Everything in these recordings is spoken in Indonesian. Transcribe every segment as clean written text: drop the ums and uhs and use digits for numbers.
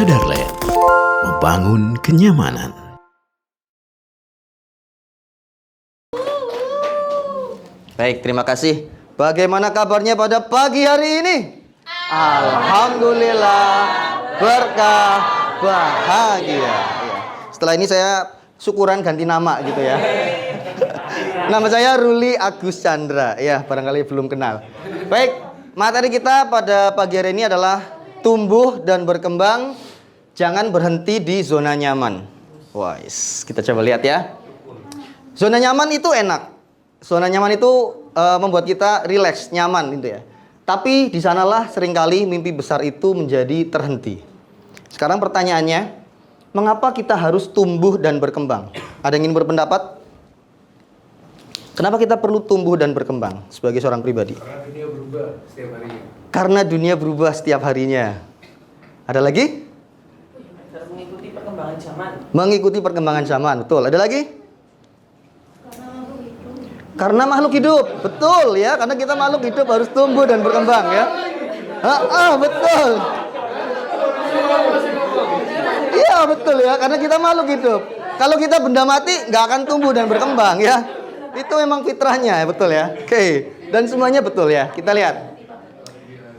Motherland, membangun kenyamanan. Baik, terima kasih. Bagaimana kabarnya pada pagi hari ini? Alhamdulillah, berkah, bahagia. Ya. Setelah ini saya syukuran ganti nama gitu ya. Nama saya Ruli Agus Chandra. Ya, barangkali belum kenal. Baik, materi kita pada pagi hari ini adalah tumbuh dan berkembang, jangan berhenti di zona nyaman. Wah, kita coba lihat ya. Zona nyaman itu enak. Zona nyaman itu membuat kita rileks, nyaman gitu ya. Tapi di sanalah seringkali mimpi besar itu menjadi terhenti. Sekarang pertanyaannya, mengapa kita harus tumbuh dan berkembang? Ada yang ingin berpendapat? Kenapa kita perlu tumbuh dan berkembang sebagai seorang pribadi? Karena dunia berubah setiap harinya. Karena dunia berubah setiap harinya. Ada lagi? Mengikuti perkembangan zaman. Mengikuti perkembangan zaman, betul. Ada lagi? Karena makhluk hidup, betul ya. Karena kita makhluk hidup harus tumbuh dan berkembang ya. Betul. Iya betul ya. Karena kita makhluk hidup. Kalau kita benda mati, nggak akan tumbuh dan berkembang ya. Itu memang fitrahnya, betul ya. Oke. Dan semuanya betul ya. Kita lihat.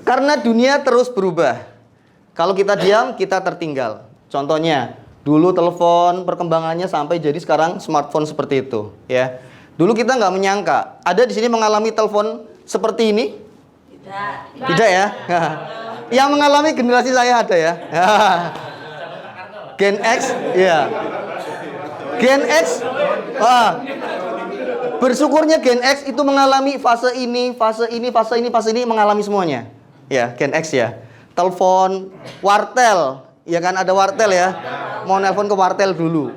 Karena dunia terus berubah. Kalau kita diam, kita tertinggal. Contohnya, dulu telepon perkembangannya sampai jadi sekarang smartphone seperti itu ya. Dulu kita nggak menyangka. Ada di sini mengalami telepon seperti ini? Tidak ya? Yang mengalami generasi saya ada ya? Gen X, ya. Gen X, bersyukurnya Gen X itu mengalami fase ini mengalami semuanya. Ya, Gen X ya. Telepon, wartel, ya kan ada wartel ya. Mau nelpon ke wartel dulu.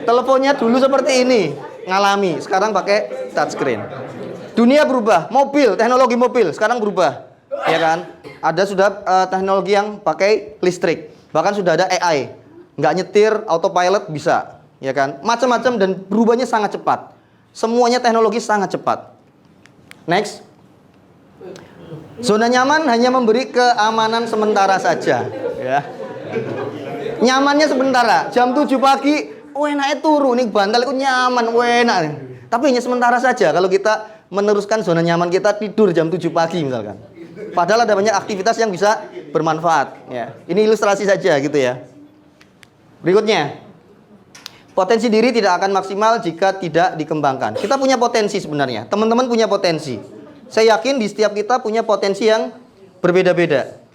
Teleponnya dulu seperti ini. Ngalami, sekarang pakai touchscreen. Dunia berubah, mobil, teknologi mobil sekarang berubah, ya kan? Ada sudah teknologi yang pakai listrik, bahkan sudah ada AI, nggak nyetir, autopilot bisa, ya kan? Macam-macam dan berubahnya sangat cepat. Semuanya teknologi sangat cepat. Next, zona nyaman hanya memberi keamanan sementara saja, ya. Nyamannya sementara, jam 7 pagi. Enaknya turu nih bantal itu nyaman, enak. Tapi hanya sementara saja kalau kita meneruskan zona nyaman kita tidur jam 7 pagi misalkan. Padahal ada banyak aktivitas yang bisa bermanfaat ya. Ini ilustrasi saja gitu ya. Berikutnya. Potensi diri tidak akan maksimal jika tidak dikembangkan. Kita punya potensi sebenarnya. Teman-teman punya potensi. Saya yakin di setiap kita punya potensi yang berbeda-beda.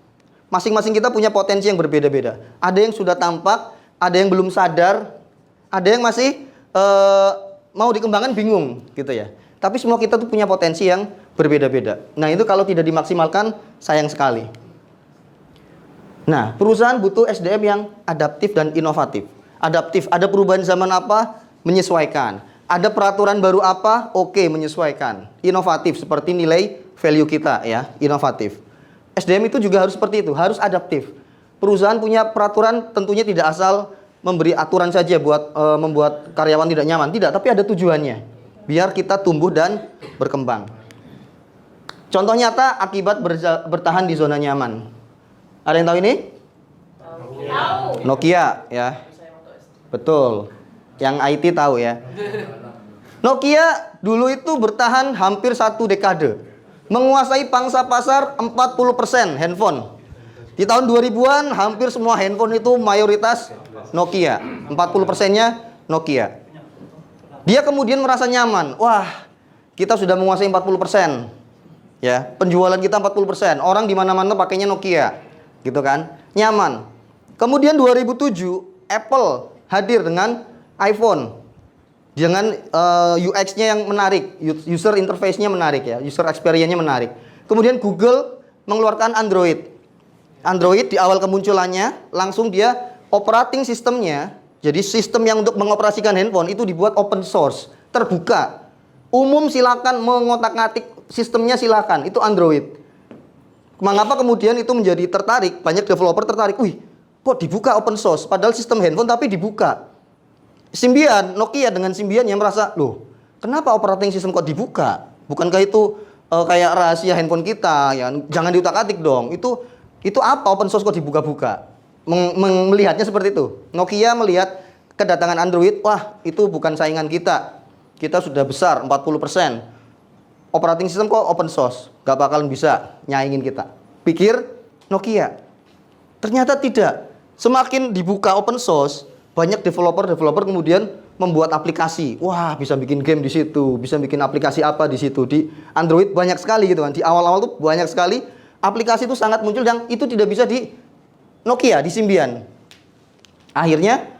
Masing-masing kita punya potensi yang berbeda-beda. Ada yang sudah tampak, ada yang belum sadar, ada yang masih mau dikembangkan bingung gitu ya. Tapi semua kita tuh punya potensi yang berbeda-beda. Nah itu kalau tidak dimaksimalkan sayang sekali. Nah perusahaan butuh SDM yang adaptif dan inovatif. Adaptif, ada perubahan zaman apa? Menyesuaikan. Ada peraturan baru apa? Oke, menyesuaikan. Inovatif seperti nilai value kita ya, inovatif. SDM itu juga harus seperti itu, harus adaptif. Perusahaan punya peraturan tentunya tidak asal memberi aturan saja buat membuat karyawan tidak nyaman. Tidak, tapi ada tujuannya. Biar kita tumbuh dan berkembang. Contoh nyata akibat bertahan di zona nyaman. Ada yang tahu ini? Tahu. Nokia ya. Betul. Yang IT tahu ya. Nokia dulu itu bertahan hampir 1 dekade. Menguasai pangsa pasar 40% handphone. Di tahun 2000-an hampir semua handphone itu mayoritas Nokia. 40%-nya Nokia. Dia kemudian merasa nyaman. Wah, kita sudah menguasai 40%. Ya, penjualan kita 40%. Orang di mana-mana pakainya Nokia. Gitu kan? Nyaman. Kemudian 2007 Apple hadir dengan iPhone. Dengan UX-nya yang menarik, user interface-nya menarik ya, user experience-nya menarik. Kemudian Google mengeluarkan Android. Android di awal kemunculannya langsung dia operating sistemnya, jadi sistem yang untuk mengoperasikan handphone itu dibuat open source, terbuka. Umum silakan mengotak-atik sistemnya silakan, itu Android. Mengapa kemudian itu menjadi tertarik, banyak developer tertarik, wih kok dibuka open source, padahal sistem handphone tapi dibuka. Symbian, Nokia dengan Symbian yang merasa, loh kenapa operating system kok dibuka? Bukankah itu kayak rahasia handphone kita, ya jangan diutak-atik dong, itu apa open source kok dibuka-buka? melihatnya seperti itu. Nokia melihat kedatangan Android, wah itu bukan saingan kita. Kita sudah besar 40%. Operating system kok open source, gak bakalan bisa nyaingin kita. Pikir Nokia. Ternyata tidak. Semakin dibuka open source, banyak developer kemudian membuat aplikasi. Wah, bisa bikin game di situ, bisa bikin aplikasi apa di situ. Di Android banyak sekali gitu kan. Di awal-awal tuh banyak sekali aplikasi itu sangat muncul yang itu tidak bisa di Nokia, di Symbian. Akhirnya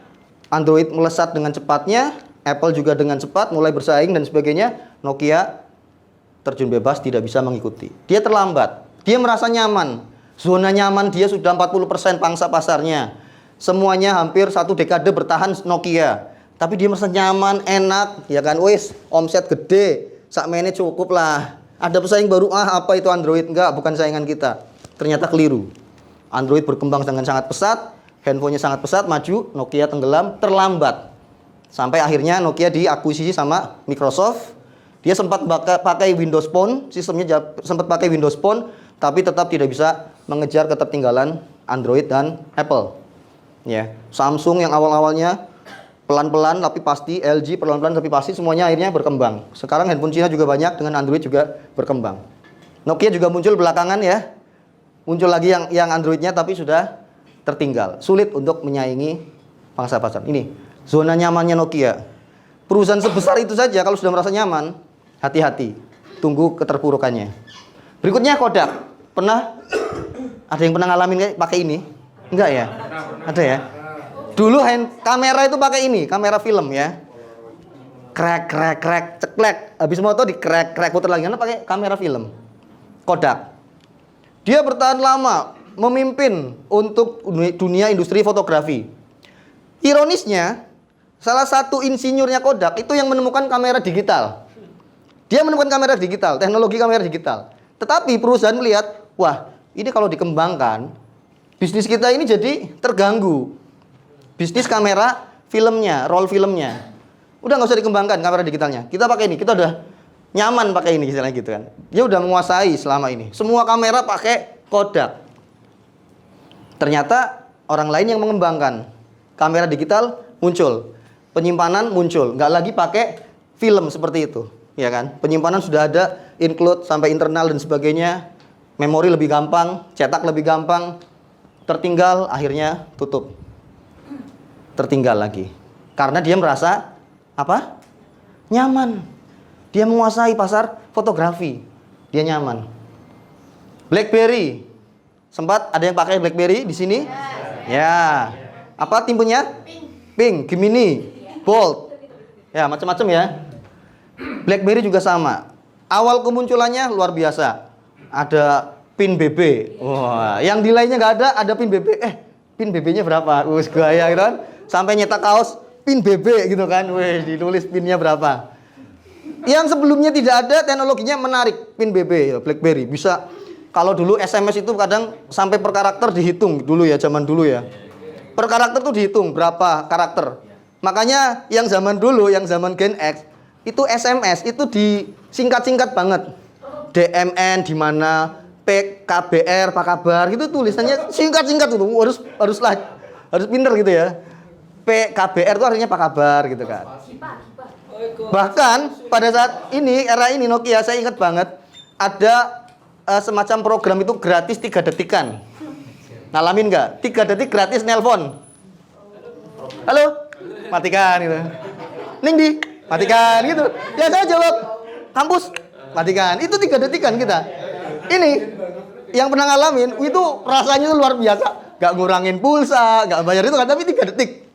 Android melesat dengan cepatnya, Apple juga dengan cepat mulai bersaing dan sebagainya. Nokia terjun bebas, tidak bisa mengikuti. Dia terlambat. Dia merasa nyaman. Zona nyaman dia sudah 40% pangsa pasarnya. Semuanya hampir 1 dekade bertahan Nokia. Tapi dia merasa nyaman, enak, ya kan? Wis, omset gede, sakmene cukup lah. Ada pesaing baru, apa itu Android? Enggak, bukan saingan kita. Ternyata keliru. Android berkembang dengan sangat pesat, handphonenya sangat pesat, maju, Nokia tenggelam, terlambat. Sampai akhirnya Nokia diakuisisi sama Microsoft. Dia sempat pakai Windows Phone, sistemnya sempat pakai Windows Phone, tapi tetap tidak bisa mengejar ketertinggalan Android dan Apple. Ya, Samsung yang awal-awalnya pelan-pelan tapi pasti, LG pelan-pelan tapi pasti, semuanya akhirnya berkembang. Sekarang handphone Cina juga banyak, dengan Android juga berkembang. Nokia juga muncul belakangan ya. Muncul lagi yang Androidnya tapi sudah tertinggal. Sulit untuk menyaingi pangsa pasar. Ini zona nyamannya Nokia. Perusahaan sebesar itu saja kalau sudah merasa nyaman, hati-hati. Tunggu keterpurukannya. Berikutnya Kodak. Ada yang pernah ngalamin pakai ini? Enggak ya? Ada ya? Dulu kamera itu pakai ini, kamera film ya. Krek, ceklek. Habis moto di krek, putar lagi. Karena pakai kamera film. Kodak. Dia bertahan lama, memimpin untuk dunia industri fotografi. Ironisnya, salah satu insinyurnya Kodak itu yang menemukan kamera digital. Dia menemukan kamera digital, teknologi kamera digital. Tetapi perusahaan melihat, wah, ini kalau dikembangkan, bisnis kita ini jadi terganggu. Bisnis kamera filmnya, roll filmnya. Udah nggak usah dikembangkan kamera digitalnya. Kita pakai ini, kita udah nyaman pakai ini, misalnya gitu kan. Dia udah menguasai selama ini. Semua kamera pakai Kodak. Ternyata orang lain yang mengembangkan. Kamera digital muncul. Penyimpanan muncul. Nggak lagi pakai film seperti itu. Ya kan? Penyimpanan sudah ada, include sampai internal dan sebagainya. Memori lebih gampang, cetak lebih gampang. Tertinggal, akhirnya tutup. Tertinggal lagi. Karena dia merasa apa? Nyaman. Dia menguasai pasar fotografi. Dia nyaman. BlackBerry. Sempat ada yang pakai BlackBerry di sini? Ya. Apa tipenya? Pink, Gemini, Bold. Ya, macam-macam ya. BlackBerry juga sama. Awal kemunculannya luar biasa. Ada pin BB. Wah, yang di lainnya nggak ada pin BB. Pin BB-nya berapa? Gaya gitu kan. Sampai nyetak kaos pin BB gitu kan. Ditulis pinnya berapa. Yang sebelumnya tidak ada, teknologinya menarik. Pin BB, BlackBerry. Bisa, kalau dulu SMS itu kadang sampai per karakter dihitung dulu ya, zaman dulu ya. Per karakter tuh dihitung berapa karakter. Makanya yang zaman dulu, yang zaman Gen X, itu SMS itu disingkat-singkat banget. DMN di mana, PKBR, apa kabar, gitu tulisannya singkat-singkat itu. Harus pinter gitu ya. PKBR itu artinya apa kabar gitu kan. Bahkan pada saat ini, era ini Nokia, saya ingat banget ada semacam program itu gratis 3 detikan. Ngalamin nggak? 3 detik gratis nelpon. Halo, matikan gitu. Ning di, matikan gitu. Ya saya jawab, kampus, matikan. Itu 3 detikan kita. Ini yang pernah ngalamin, itu rasanya itu luar biasa. Gak ngurangin pulsa, gak bayar itu kan, tapi 3 detik.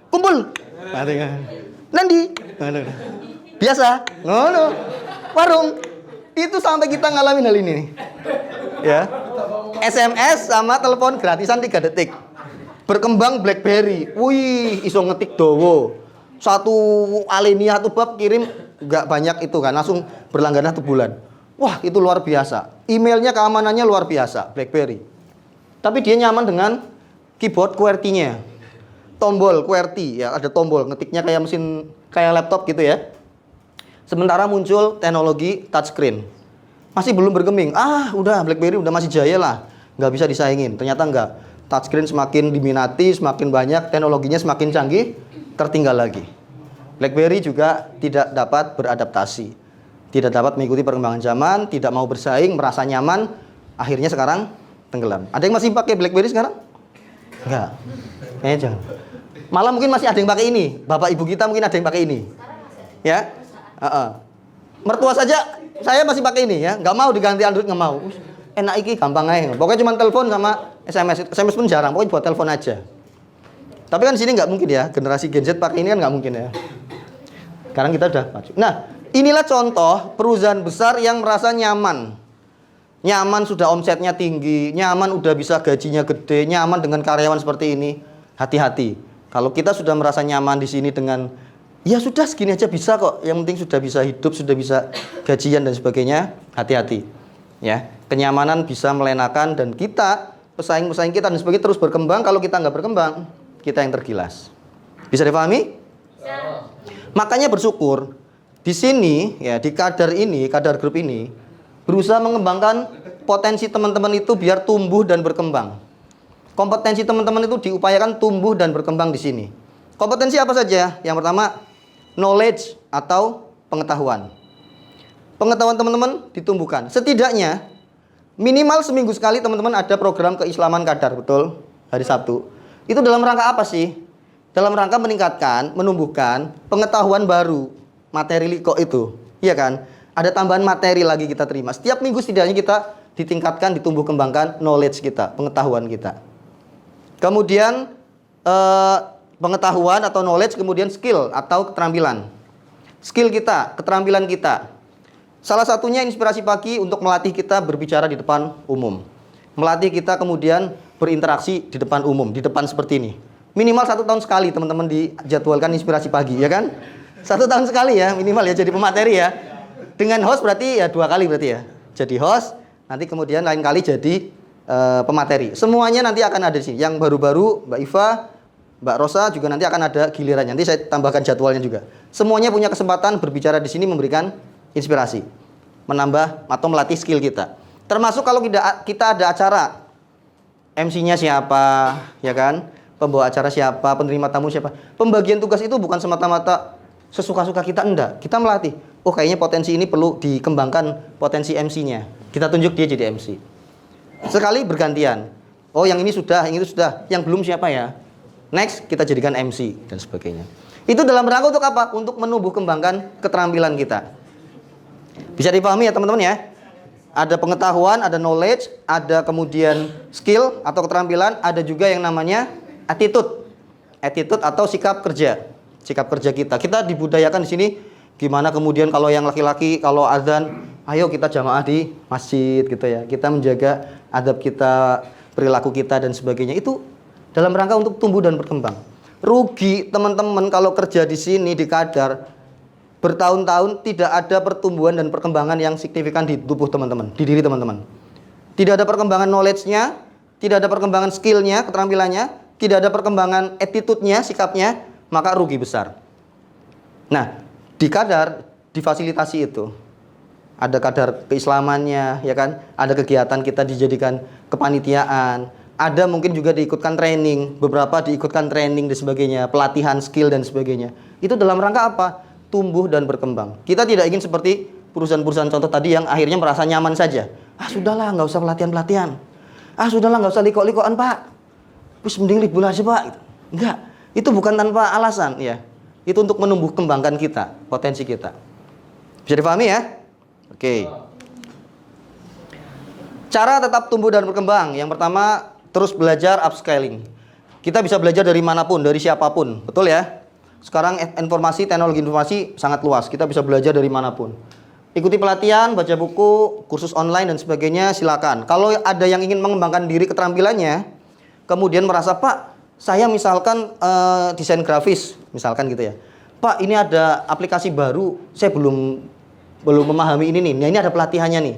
Kumpul, matikan. Nandi, biasa, ngono, warung. Itu sampai kita ngalamin hal ini nih. Ya. SMS sama telepon gratisan 3 detik. Berkembang BlackBerry. Wih, iso ngetik dowo. Satu alinea satu bab kirim nggak banyak itu kan, langsung berlangganan 1 bulan. Wah, itu luar biasa. Emailnya keamanannya luar biasa, BlackBerry. Tapi dia nyaman dengan keyboard QWERTY-nya. Tombol QWERTY, ya ada tombol, ngetiknya kayak mesin, kayak laptop gitu ya. Sementara muncul teknologi touchscreen. Masih belum bergeming. Udah BlackBerry udah masih jaya lah. Nggak bisa disaingin. Ternyata nggak. touchscreen semakin diminati, semakin banyak, teknologinya semakin canggih, tertinggal lagi. BlackBerry juga tidak dapat beradaptasi, tidak dapat mengikuti perkembangan zaman, tidak mau bersaing, merasa nyaman, akhirnya sekarang tenggelam. Ada yang masih pakai BlackBerry sekarang? Enggak. Jangan. Malah mungkin masih ada yang pakai ini. Bapak ibu kita mungkin ada yang pakai ini. Ya. Mertua saja saya masih pakai ini ya. Nggak mau diganti Android, nggak mau. Enak iki, gampang aja. Pokoknya cuma telepon sama SMS. SMS pun jarang. Pokoknya buat telepon aja. Tapi kan di sini nggak mungkin ya. Generasi Gen Z pakai ini kan nggak mungkin ya. Sekarang kita udah maju. Nah, inilah contoh perusahaan besar yang merasa nyaman. Nyaman sudah omsetnya tinggi, nyaman udah bisa gajinya gede, nyaman dengan karyawan seperti ini. Hati-hati. Kalau kita sudah merasa nyaman di sini dengan ya sudah segini aja bisa kok. Yang penting sudah bisa hidup, sudah bisa gajian dan sebagainya. Hati-hati. Ya, kenyamanan bisa melenakan dan kita, pesaing-pesaing kita dan sebagainya terus berkembang. Kalau kita nggak berkembang, kita yang tergilas. Bisa dipahami? Ya. Makanya bersyukur di sini ya, di Kadar ini, Kadar Group ini berusaha mengembangkan potensi teman-teman itu biar tumbuh dan berkembang. Kompetensi teman-teman itu diupayakan tumbuh dan berkembang di sini. Kompetensi apa saja? Yang pertama, knowledge atau pengetahuan. Pengetahuan teman-teman ditumbuhkan. Setidaknya minimal seminggu sekali teman-teman ada program keislaman Kadar, betul? Hari Sabtu. Itu dalam rangka apa sih? Dalam rangka meningkatkan, menumbuhkan pengetahuan baru, materi liko itu. Iya kan? Ada tambahan materi lagi kita terima. Setiap minggu setidaknya kita ditingkatkan, ditumbuh kembangkan knowledge kita, pengetahuan kita. Kemudian pengetahuan atau knowledge, kemudian skill atau keterampilan. Skill kita, keterampilan kita. Salah satunya inspirasi pagi untuk melatih kita berbicara di depan umum. Melatih kita kemudian berinteraksi di depan umum, di depan seperti ini. Minimal 1 tahun sekali teman-teman dijadwalkan inspirasi pagi, ya kan? 1 tahun sekali ya minimal ya, jadi pemateri ya. Dengan host berarti ya 2 kali berarti ya. Jadi host, nanti kemudian lain kali jadi pemateri. Semuanya nanti akan ada di sini. Yang baru-baru Mbak Iva, Mbak Rosa juga nanti akan ada gilirannya. Nanti saya tambahkan jadwalnya juga. Semuanya punya kesempatan berbicara di sini, memberikan inspirasi, menambah atau melatih skill kita. Termasuk kalau kita ada acara, MC-nya siapa, ya kan? Pembawa acara siapa, penerima tamu siapa. Pembagian tugas itu bukan semata-mata sesuka-suka kita, enggak. Kita melatih. Oh, kayaknya potensi ini perlu dikembangkan potensi MC-nya. Kita tunjuk dia jadi MC. Sekali bergantian. Oh, yang ini sudah, yang itu sudah. Yang belum siapa ya? Next, kita jadikan MC dan sebagainya. Itu dalam rangka untuk apa? Untuk menumbuh kembangkan keterampilan kita. Bisa dipahami ya teman-teman ya? Ada pengetahuan, ada knowledge, ada kemudian skill atau keterampilan, ada juga yang namanya attitude. Attitude atau sikap kerja. Sikap kerja kita. Kita dibudayakan di sini gimana kemudian kalau yang laki-laki kalau azan, ayo kita jamaah di masjid gitu ya. Kita menjaga adab kita, perilaku kita dan sebagainya. Itu dalam rangka untuk tumbuh dan berkembang. Rugi teman-teman kalau kerja di sini di Kadar bertahun-tahun tidak ada pertumbuhan dan perkembangan yang signifikan di tubuh teman-teman, di diri teman-teman. Tidak ada perkembangan knowledge-nya, tidak ada perkembangan skill-nya, keterampilannya, tidak ada perkembangan attitude-nya, sikapnya, maka rugi besar. Nah, di Kadar difasilitasi itu. Ada kadar keislamannya, ya kan? Ada kegiatan kita dijadikan kepanitiaan. Ada mungkin juga diikutkan training, beberapa diikutkan training dan sebagainya, pelatihan skill dan sebagainya. Itu dalam rangka apa? Tumbuh dan berkembang. Kita tidak ingin seperti perusahaan-perusahaan contoh tadi yang akhirnya merasa nyaman saja. Ah sudahlah, nggak usah pelatihan-pelatihan. Ah sudahlah, nggak usah liko-likoan pak. Terus mending libur aja pak. Enggak, itu bukan tanpa alasan ya. Itu untuk menumbuh kembangkan kita, potensi kita. Bisa dipahami ya? Oke. Cara tetap tumbuh dan berkembang. Yang pertama, terus belajar upscaling. Kita bisa belajar dari manapun, dari siapapun. Betul ya? Sekarang informasi, teknologi informasi sangat luas. Kita bisa belajar dari manapun. Ikuti pelatihan, baca buku, kursus online dan sebagainya, silakan. Kalau ada yang ingin mengembangkan diri keterampilannya, kemudian merasa, Pak, saya misalkan desain grafis, misalkan gitu ya. Pak, ini ada aplikasi baru, saya belum memahami ini nih. Nah, ini ada pelatihannya nih.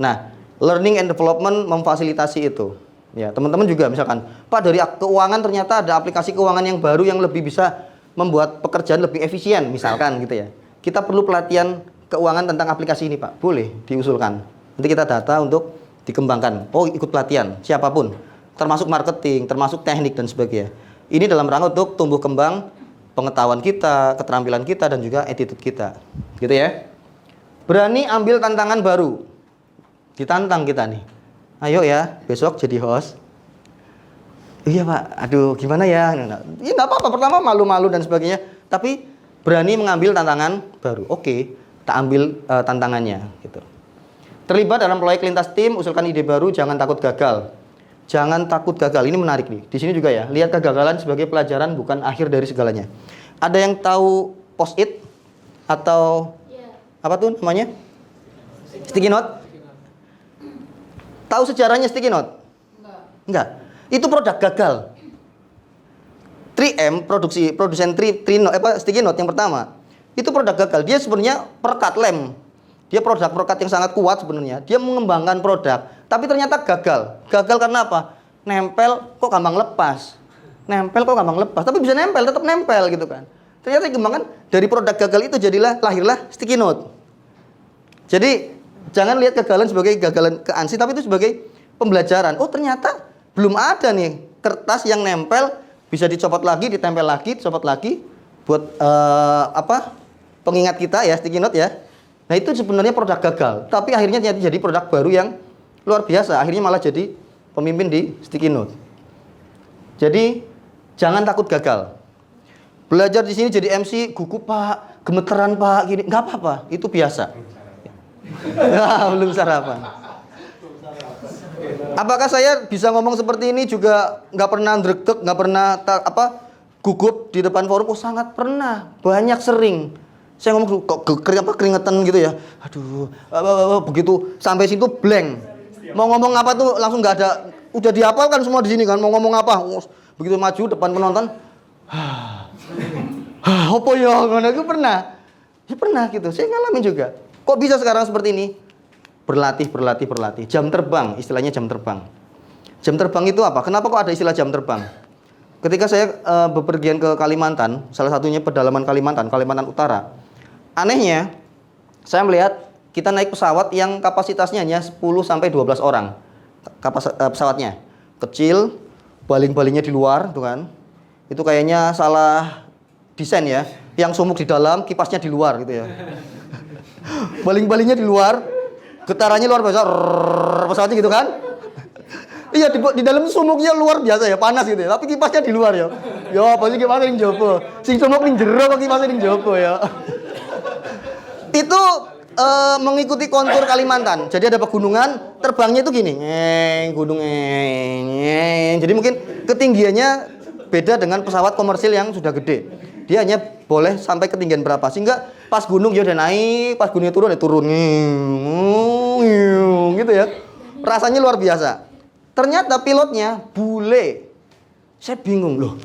Nah, learning and development memfasilitasi itu. Ya, teman-teman juga misalkan, Pak, dari keuangan ternyata ada aplikasi keuangan yang baru yang lebih bisa membuat pekerjaan lebih efisien, misalkan gitu ya. Kita perlu pelatihan keuangan tentang aplikasi ini, Pak. Boleh diusulkan. Nanti kita data untuk dikembangkan. Oh, ikut pelatihan, siapapun. termasuk marketing, termasuk teknik dan sebagainya. Ini dalam rangka untuk tumbuh kembang pengetahuan kita, keterampilan kita, dan juga attitude kita. Gitu ya. Berani ambil tantangan baru. Ditantang kita nih. Ayo ya, besok jadi host. Iya Pak, aduh gimana ya? Ya nggak apa-apa, pertama malu-malu dan sebagainya. Tapi berani mengambil tantangan baru. Oke, tak ambil tantangannya. Gitu. Terlibat dalam proyek lintas tim, usulkan ide baru, jangan takut gagal. Jangan takut gagal, ini menarik nih. Di sini juga ya, lihat kegagalan sebagai pelajaran bukan akhir dari segalanya. Ada yang tahu post-it atau apa tuh namanya? Sticky note? Tahu sejarahnya sticky note? Enggak. Itu produk gagal. 3M produsen sticky note yang pertama. Itu produk gagal. Dia sebenarnya perekat lem. Dia produk perekat yang sangat kuat sebenarnya. Dia mengembangkan produk, tapi ternyata gagal. Gagal karena apa? Nempel kok gampang lepas. Tapi bisa nempel, tetap nempel gitu kan. Ternyata dikembangkan dari produk gagal itu lahirlah sticky note. Jadi jangan lihat kegagalan sebagai kegagalan keansih, tapi itu sebagai pembelajaran. Oh ternyata belum ada nih kertas yang nempel, bisa dicopot lagi, ditempel lagi, dicopot lagi buat pengingat kita ya, sticky note ya. Nah itu sebenarnya produk gagal, tapi akhirnya jadi produk baru yang luar biasa. Akhirnya malah jadi pemimpin di sticky note. Jadi jangan takut gagal. Belajar di sini jadi MC, gugup Pak, gemeteran Pak, gini, nggak apa-apa, itu biasa. Nah, belum sarapan. Apakah saya bisa ngomong seperti ini juga nggak pernah ndrek-dek, nggak pernah gugup di depan forum? Oh sangat pernah, banyak sering. Saya ngomong kok keringetan gitu ya. Aduh, begitu sampai situ blank. Mau ngomong apa tuh langsung nggak ada. Udah dihafalkan semua di sini kan. Mau ngomong apa? Begitu maju depan penonton. Apa ya? Itu pernah. Ya pernah gitu. Saya ngalamin juga. Kok bisa sekarang seperti ini? Berlatih. Jam terbang, istilahnya jam terbang. Jam terbang itu apa? Kenapa kok ada istilah jam terbang? Ketika saya bepergian ke Kalimantan, salah satunya pedalaman Kalimantan Utara. Anehnya, saya melihat kita naik pesawat yang kapasitasnya hanya 10 sampai 12 orang. Pesawatnya kecil, baling-balingnya di luar, tuh kan. Itu kayaknya salah desain ya. Yang sumuk di dalam, kipasnya di luar gitu ya. Baling-balingnya di luar, getarannya luar biasa, pesawatnya gitu kan. Iya di dalam sumuknya luar biasa ya, panas gitu ya. Tapi kipasnya di luar ya. Ya, pasti kipasnya ning jopo. Sing sumuk ning jero kok kipasnya ning jopo ya. Itu mengikuti kontur Kalimantan. Jadi ada pegunungan, terbangnya itu gini, gunung. Jadi mungkin ketinggiannya beda dengan pesawat komersil yang sudah gede. Dia hanya boleh sampai ketinggian berapa, sehingga pas gunung ya udah naik, pas gunungnya turun ya turun. Gitu ya. Rasanya luar biasa. Ternyata pilotnya bule. Saya bingung loh.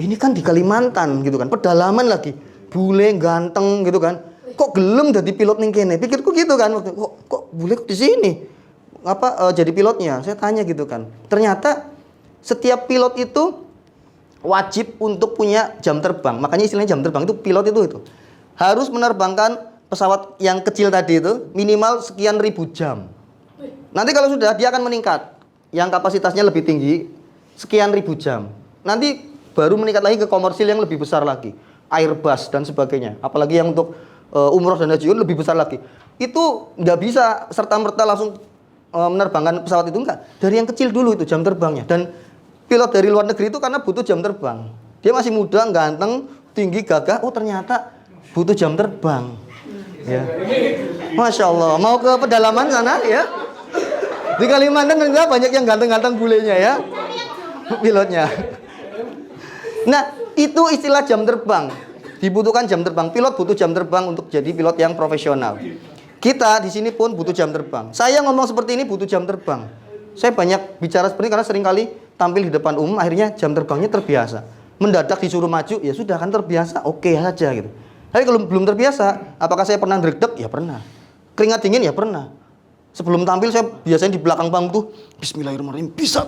Ini kan di Kalimantan gitu kan, pedalaman lagi. Bule ganteng gitu kan. Kok gelem jadi pilot ning kene? Pikirku gitu kan. Kok bule kok di sini? Jadi pilotnya? Saya tanya gitu kan. Ternyata setiap pilot itu wajib untuk punya jam terbang. Makanya istilahnya jam terbang itu pilot itu harus menerbangkan pesawat yang kecil tadi itu minimal sekian ribu jam. Nanti kalau sudah dia akan meningkat. Yang kapasitasnya lebih tinggi sekian ribu jam. Nanti baru meningkat lagi ke komersil yang lebih besar lagi. Airbus dan sebagainya. Apalagi yang untuk umroh dan haji lebih besar lagi. Itu nggak bisa serta-merta langsung menerbangkan pesawat itu, enggak. Dari yang kecil dulu itu jam terbangnya. Dan pilot dari luar negeri itu karena butuh jam terbang. Dia masih muda, ganteng, tinggi, gagah. Oh ternyata butuh jam terbang. Ya. Masya Allah. Mau ke pedalaman sana ya. Di Kalimantan ternyata banyak yang ganteng-ganteng bulenya ya. Pilotnya. Nah itu istilah jam terbang. Dibutuhkan jam terbang. Pilot butuh jam terbang untuk jadi pilot yang profesional. Kita di sini pun butuh jam terbang. Saya ngomong seperti ini butuh jam terbang. Saya banyak bicara seperti ini karena seringkali tampil di depan umum, akhirnya jam terbangnya terbiasa. Mendadak disuruh maju, ya sudah kan terbiasa, oke saja gitu. Tapi kalau belum terbiasa, apakah saya pernah ndredeg? Ya pernah. Keringat dingin? Ya pernah. Sebelum tampil saya biasanya di belakang panggung tuh Bismillahirrahmanirrahim, bisa.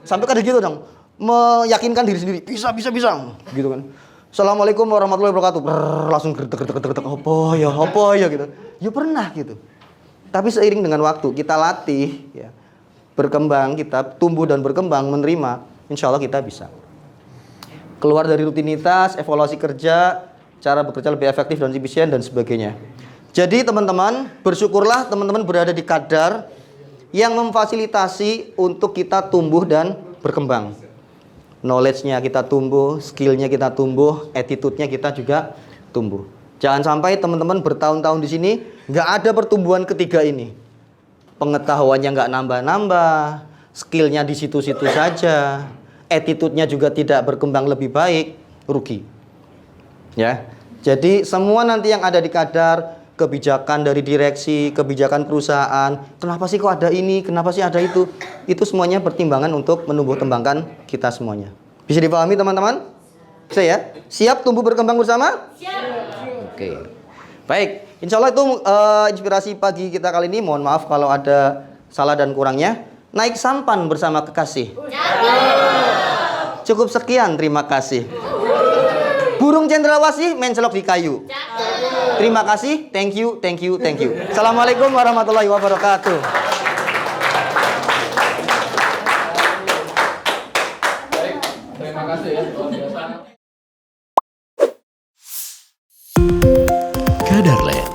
Sampai kadang gitu dong. Meyakinkan diri sendiri, bisa gitu kan. Assalamualaikum warahmatullahi wabarakatuh. Langsung gedek. Apa ya gitu. Ya pernah gitu. Tapi seiring dengan waktu kita latih ya. berkembang, kita tumbuh dan berkembang, menerima, insya Allah kita bisa. Keluar dari rutinitas, evaluasi kerja, cara bekerja lebih efektif dan efisien, dan sebagainya. Jadi teman-teman, bersyukurlah teman-teman berada di kadar yang memfasilitasi untuk kita tumbuh dan berkembang. Knowledge-nya kita tumbuh, skill-nya kita tumbuh, attitude-nya kita juga tumbuh. Jangan sampai teman-teman bertahun-tahun di sini nggak ada pertumbuhan ketiga ini. Pengetahuannya nggak nambah-nambah, skill-nya di situ-situ saja, attitude-nya juga tidak berkembang lebih baik, rugi. Ya. Jadi semua nanti yang ada di kadar, kebijakan dari direksi, kebijakan perusahaan, kenapa sih kok ada ini, kenapa sih ada itu semuanya pertimbangan untuk menumbuh kembangkan kita semuanya. Bisa dipahami teman-teman? Bisa ya? Siap tumbuh berkembang bersama? Siap. Oke. Baik, insya Allah itu inspirasi pagi kita kali ini. Mohon maaf kalau ada salah dan kurangnya. Naik sampan bersama kekasih. Cukup sekian, terima kasih. Burung cendrawasih mencelok di kayu. Terima kasih, thank you, thank you, thank you. Assalamualaikum warahmatullahi wabarakatuh. Terima kasih ya. Kadarland,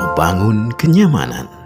membangun kenyamanan.